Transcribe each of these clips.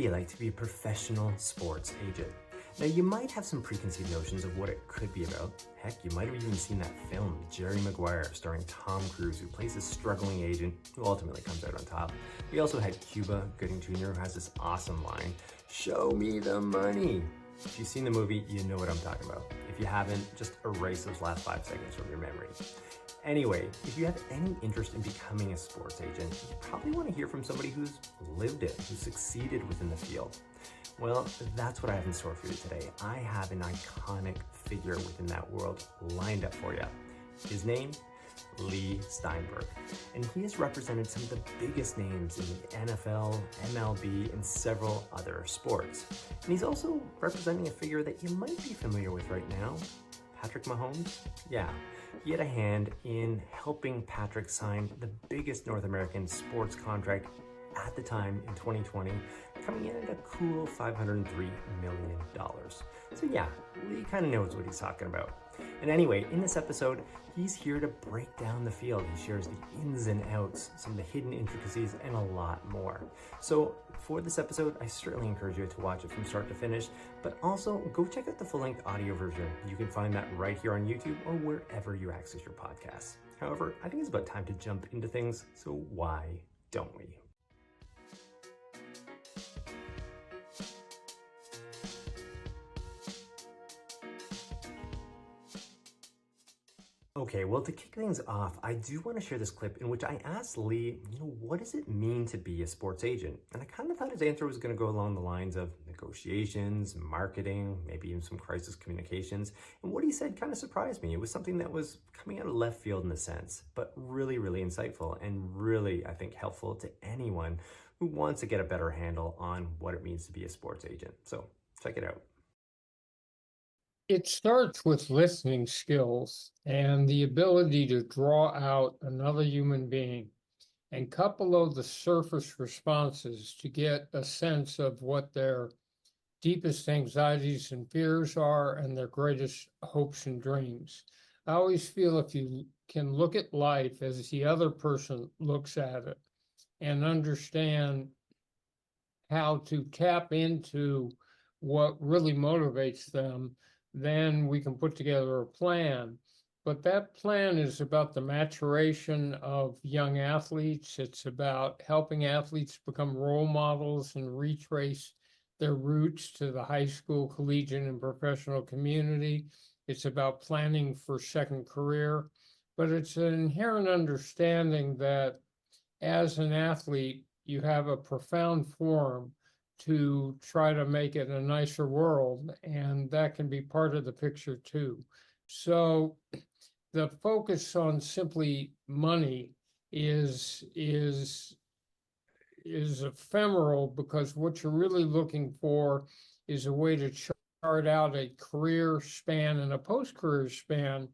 be like to be a professional sports agent? Now, you might have some preconceived notions of what it could be about. Heck, you might have even seen that film, Jerry Maguire, starring Tom Cruise, who plays a struggling agent who ultimately comes out on top. We also had Cuba Gooding Jr., who has this awesome line, "Show me the money." If you've seen the movie, you know what I'm talking about. If you haven't, just erase those last 5 seconds from your memory. Anyway, if you have any interest in becoming a sports agent, you probably want to hear from somebody who's lived it, who's succeeded within the field. Well, that's what I have in store for you today. I have an iconic figure within that world lined up for you. His name, Leigh Steinberg. And he has represented some of the biggest names in the NFL, MLB, and several other sports. And he's also representing a figure that you might be familiar with right now, Patrick Mahomes. Yeah, he had a hand in helping Patrick sign the biggest North American sports contract at the time in 2020, coming in at a cool $503 million. So yeah, Leigh kind of knows what he's talking about. And anyway, in this episode, he's here to break down the field. He shares the ins and outs, some of the hidden intricacies, and a lot more. So for this episode, I certainly encourage you to watch it from start to finish, but also go check out the full-length audio version. You can find that right here on YouTube or wherever you access your podcasts. However, I think it's about time to jump into things, so why don't we? Okay, well, to kick things off, I do want to share this clip in which I asked Leigh, what does it mean to be a sports agent? And I kind of thought his answer was going to go along the lines of negotiations, marketing, maybe even some crisis communications. And what he said kind of surprised me. It was something that was coming out of left field in a sense, but really, really insightful and really, I think, helpful to anyone who wants to get a better handle on what it means to be a sports agent. So check it out. It starts with listening skills and the ability to draw out another human being and cut below the surface responses to get a sense of what their deepest anxieties and fears are and their greatest hopes and dreams. I always feel if you can look at life as the other person looks at it and understand how to tap into what really motivates them, then we can put together a plan. But that plan is about the maturation of young athletes. It's about helping athletes become role models and retrace their roots to the high school, collegiate, and professional community. It's about planning for second career, but it's an inherent understanding that as an athlete, you have a profound form to try to make it a nicer world, and that can be part of the picture too. So the focus on simply money is ephemeral, because what you're really looking for is a way to chart out a career span and a post-career span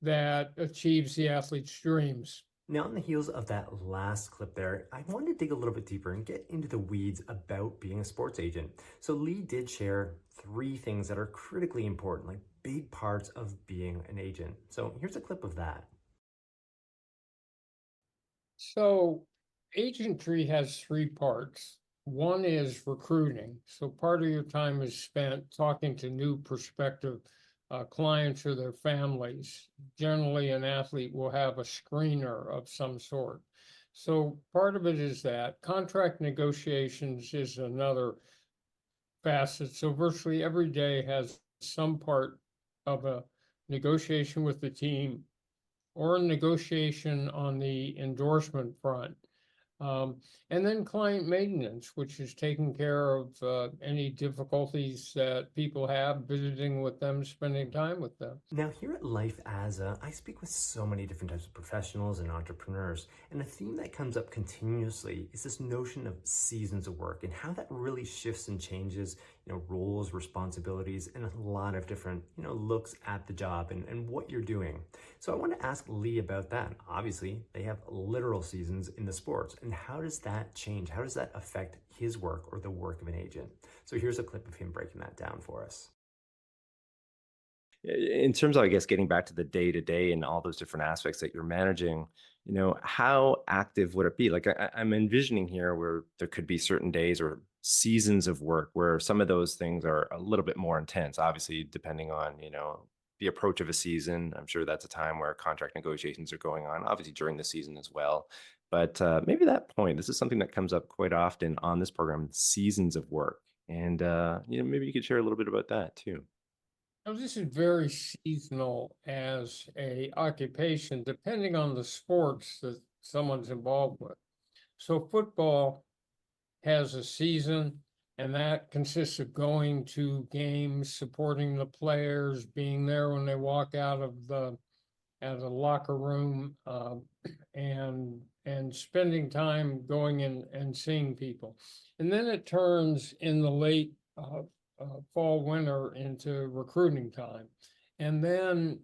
that achieves the athlete's dreams. Now, on the heels of that last clip there, I wanted to dig a little bit deeper and get into the weeds about being a sports agent. So Leigh did share 3 things that are critically important, like big parts of being an agent. So here's a clip of that. So agentry has 3 parts. One is recruiting. So part of your time is spent talking to new prospective clients or their families. Generally, an athlete will have a screener of some sort. So part of it is that. Contract negotiations is another facet. So virtually every day has some part of a negotiation with the team or a negotiation on the endorsement front. And then client maintenance, which is taking care of any difficulties that people have visiting with them, spending time with them. Now, here at Life As A, I speak with so many different types of professionals and entrepreneurs, and a theme that comes up continuously is this notion of seasons of work and how that really shifts and changes, roles, responsibilities, and a lot of different, looks at the job and what you're doing. So I want to ask Leigh about that. Obviously, they have literal seasons in the sports, and how does that change? How does that affect his work or the work of an agent? So here's a clip of him breaking that down for us. In terms of, I guess, getting back to the day-to-day and all those different aspects that you're managing, how active would it be? Like I'm envisioning here where there could be certain days or seasons of work where some of those things are a little bit more intense, obviously, depending on, the approach of a season. I'm sure that's a time where contract negotiations are going on, obviously during the season as well. But maybe that point, this is something that comes up quite often on this program, seasons of work. And, maybe you could share a little bit about that too. Now, this is very seasonal as a occupation, depending on the sports that someone's involved with. So football has a season, and that consists of going to games, supporting the players, being there when they walk out of the locker room, and spending time going in and seeing people. And then it turns in the late fall, winter into recruiting time. And then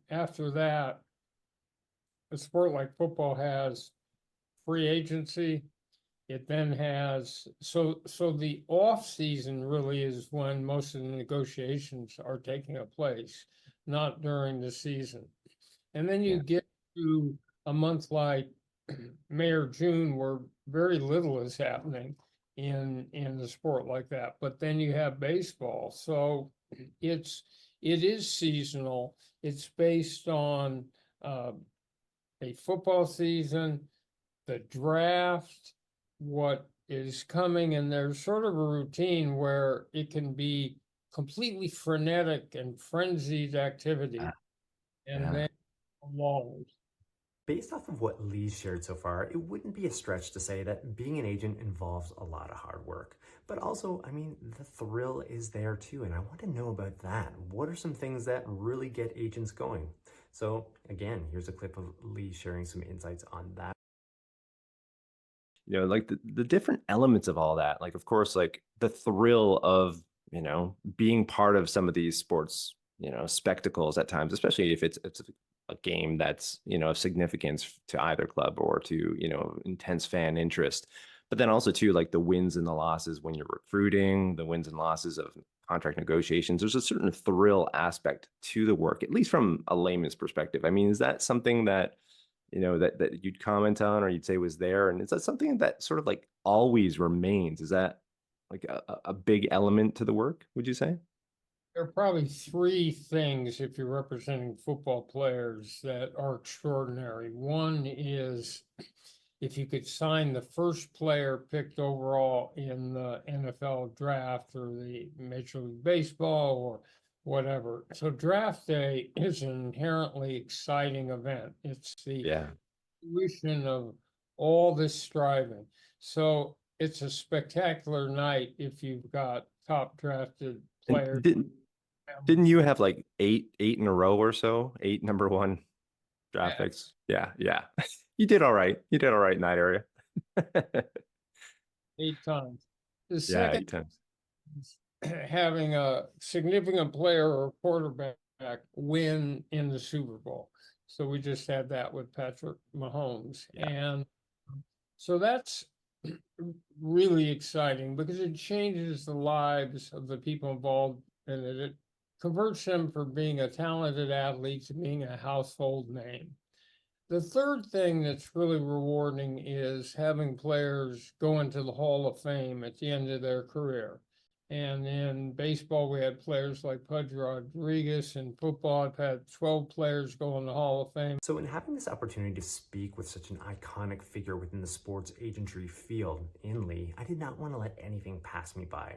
after that, a sport like football has free agency. It then has, so the off season really is when most of the negotiations are taking place, not during the season. And then you get to a month like May or June where very little is happening in the sport like that. But then you have baseball. So it is seasonal. It's based on a football season, the draft, what is coming, and there's sort of a routine where it can be completely frenetic and frenzied activity, and then long. Based off of what Leigh shared so far, it wouldn't be a stretch to say that being an agent involves a lot of hard work. But also, I mean, the thrill is there too, and I want to know about that. What are some things that really get agents going? So again, here's a clip of Leigh sharing some insights on that. Like the different elements of all that, like, of course, like the thrill of, being part of some of these sports, spectacles at times, especially if it's a game that's, of significance to either club or to, intense fan interest. But then also too, like the wins and the losses when you're recruiting, the wins and losses of contract negotiations, there's a certain thrill aspect to the work, at least from a layman's perspective. I mean, is that something that, that you'd comment on or you'd say was there? And is that something that sort of like always remains? Is that like a big element to the work, would you say? There are probably three things, if you're representing football players, that are extraordinary. One is if you could sign the first player picked overall in the NFL draft or the Major League Baseball or whatever. So draft day is an inherently exciting event. It's the fruition of all this striving. So it's a spectacular night if you've got top drafted players. And didn't you have like eight in a row or so? 8 number one draft picks? Yeah. You did all right. You did all right in that area. 8 times. The Yeah, second 8 times. is having a significant player or quarterback win in the Super Bowl. So we just had that with Patrick Mahomes. And so that's really exciting because it changes the lives of the people involved in it. It converts them from being a talented athlete to being a household name. The third thing that's really rewarding is having players go into the Hall of Fame at the end of their career. And in baseball, we had players like Pudge Rodriguez. In football, I've had 12 players go in the Hall of Fame. So in having this opportunity to speak with such an iconic figure within the sports agentry field in Leigh, I did not want to let anything pass me by.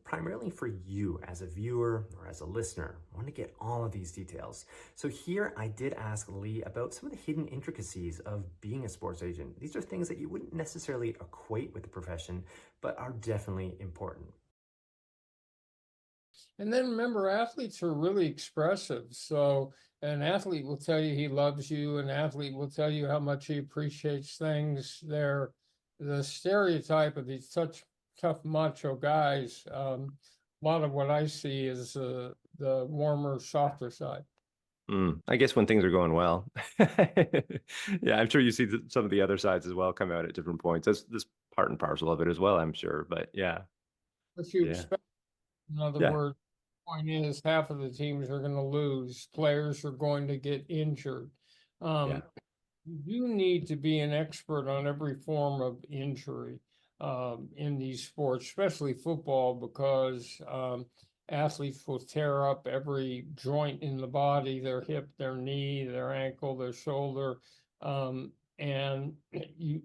Primarily for you as a viewer or as a listener, I want to get all of these details. So here I did ask Leigh about some of the hidden intricacies of being a sports agent. These are things that you wouldn't necessarily equate with the profession, but are definitely important. And then remember, athletes are really expressive. So an athlete will tell you he loves you. An athlete will tell you how much he appreciates things. They're the stereotype of these tough macho guys. A lot of what I see is the warmer, softer side. I guess when things are going well. Yeah, I'm sure you see some of the other sides as well come out at different points. That's part and parcel of it as well, I'm sure. But yeah. What you expect, in other words, point is half of the teams are going to lose. Players are going to get injured. You do need to be an expert on every form of injury. in these sports, especially football, because athletes will tear up every joint in the body, their hip, their knee, their ankle, their shoulder. And you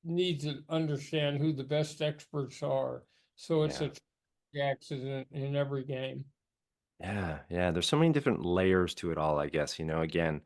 need to understand who the best experts are. So it's Yeah. a accident in every game. Yeah, yeah. There's so many different layers to it all, I guess. Again,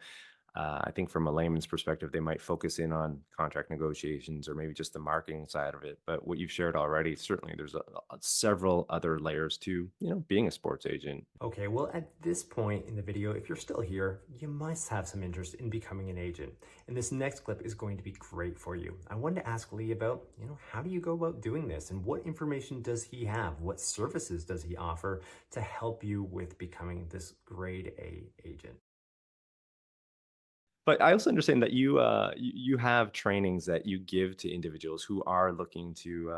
I think from a layman's perspective, they might focus in on contract negotiations or maybe just the marketing side of it. But what you've shared already, certainly there's several other layers to, being a sports agent. Okay, well, at this point in the video, if you're still here, you must have some interest in becoming an agent. And this next clip is going to be great for you. I wanted to ask Leigh about, how do you go about doing this? And what information does he have? What services does he offer to help you with becoming this grade A agent? But I also understand that you have trainings that you give to individuals who are looking to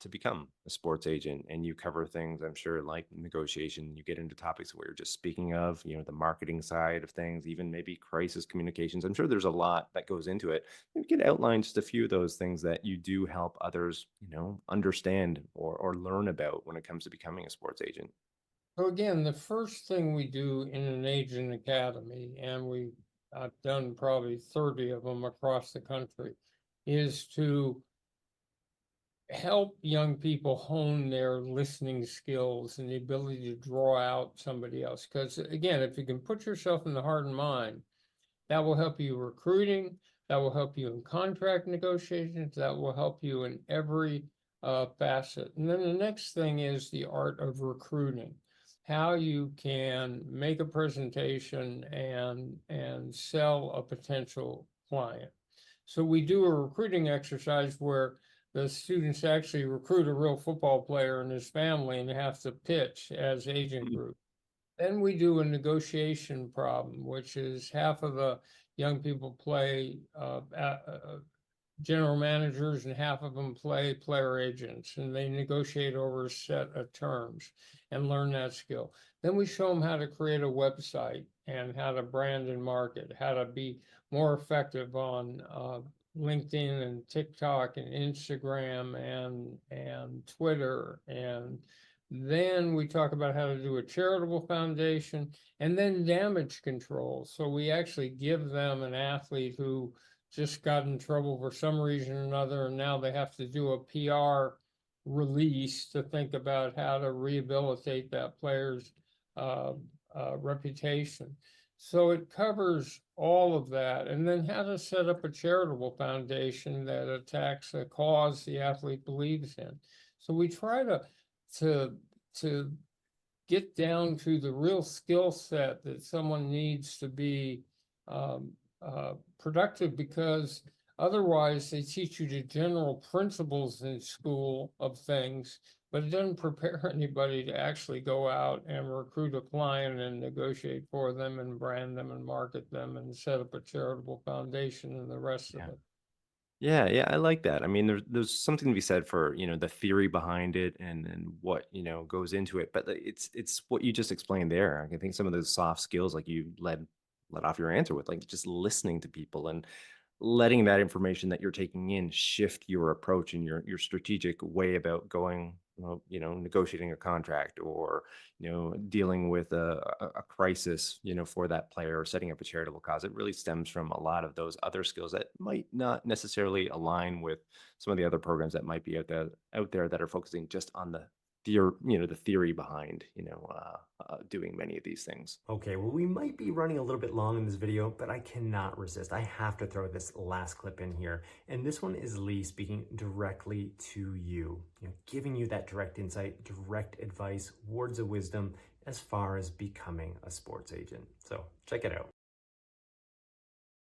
become a sports agent, and you cover things, I'm sure, like negotiation. You get into topics where you're just speaking of, the marketing side of things, even maybe crisis communications. I'm sure there's a lot that goes into it. You could outline just a few of those things that you do help others, understand or learn about when it comes to becoming a sports agent. So again, the first thing we do in an agent academy, and I've done probably 30 of them across the country, is to help young people hone their listening skills and the ability to draw out somebody else. Because again, if you can put yourself in the heart and mind, that will help you recruiting, that will help you in contract negotiations, that will help you in every facet. And then the next thing is the art of recruiting, how you can make a presentation and sell a potential client. So we do a recruiting exercise where the students actually recruit a real football player and his family and have to pitch as agent group. Then we do a negotiation problem, which is half of the young people play general managers and half of them play player agents, and they negotiate over a set of terms and learn that skill. Then we show them how to create a website and how to brand and market, how to be more effective on LinkedIn and TikTok and Instagram and Twitter. And then we talk about how to do a charitable foundation and then damage control. So we actually give them an athlete who just got in trouble for some reason or another, and now they have to do a PR release to think about how to rehabilitate that player's reputation. So it covers all of that, and then how to set up a charitable foundation that attacks a cause the athlete believes in. So we try to get down to the real skill set that someone needs to be productive, because otherwise they teach you the general principles in school of things, but it doesn't prepare anybody to actually go out and recruit a client and negotiate for them and brand them and market them and set up a charitable foundation and the rest of it. Yeah, yeah, I like that. I mean, there's something to be said for, the theory behind it and what, goes into it. But it's what you just explained there. I think some of those soft skills, like you led off your answer with, like just listening to people and letting that information that you're taking in shift your approach and your strategic way about going, negotiating a contract or, dealing with a crisis, for that player or setting up a charitable cause. It really stems from a lot of those other skills that might not necessarily align with some of the other programs that might be out there that are focusing just on the theory behind, doing many of these things. Okay, well, we might be running a little bit long in this video, but I cannot resist. I have to throw this last clip in here. And this one is Leigh speaking directly to you, giving you that direct insight, direct advice, words of wisdom as far as becoming a sports agent. So check it out.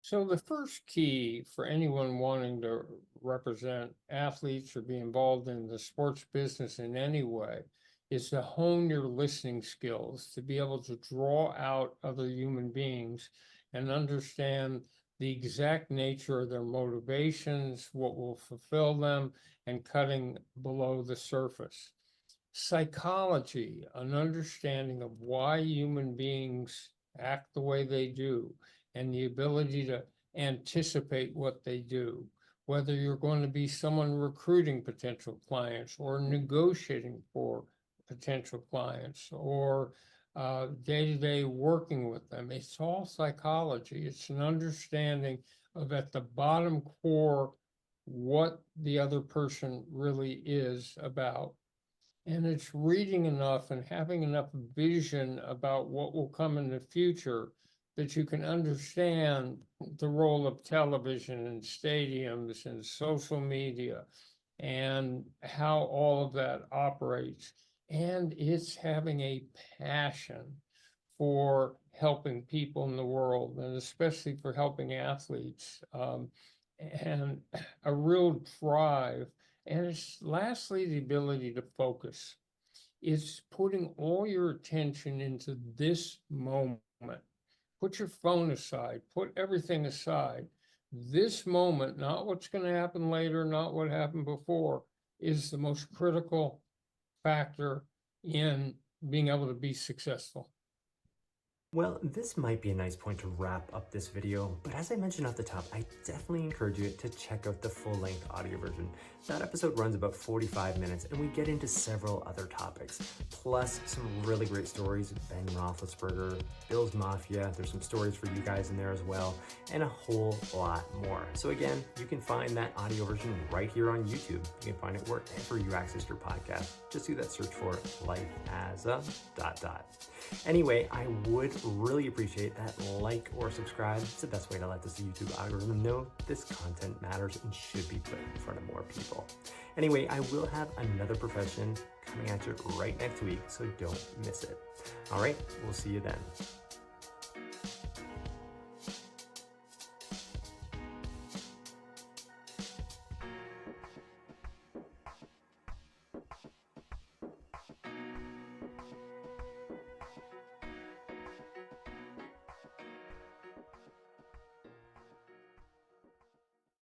So the first key for anyone wanting to represent athletes or be involved in the sports business in any way is to hone your listening skills, to be able to draw out other human beings and understand the exact nature of their motivations, what will fulfill them, and cutting below the surface. Psychology, an understanding of why human beings act the way they do, and the ability to anticipate what they do. whether you're going to be someone recruiting potential clients or negotiating for potential clients or day-to-day working with them. It's all psychology. It's an understanding of at the bottom core what the other person really is about. And it's reading enough and having enough vision about what will come in the future that you can understand the role of television and stadiums and social media and how all of that operates. And it's having a passion for helping people in the world, and especially for helping athletes, and a real drive. And it's lastly the ability to focus. It's putting all your attention into this moment. Put your phone aside, put everything aside. This moment, not what's going to happen later, not what happened before, is the most critical factor in being able to be successful. Well, this might be a nice point to wrap up this video, but as I mentioned at the top, I definitely encourage you to check out the full-length audio version. That episode runs about 45 minutes, and we get into several other topics, plus some really great stories. Ben Roethlisberger, Bills Mafia, there's some stories for you guys in there as well, and a whole lot more. So again, you can find that audio version right here on YouTube. You can find it wherever you access your podcast. Just do that search for Life as a ... Anyway, I would really appreciate that like or subscribe. It's the best way to let this YouTube algorithm know this content matters and should be put in front of more people. Anyway, I will have another profession coming at you right next week, so don't miss it. All right, we'll see you then.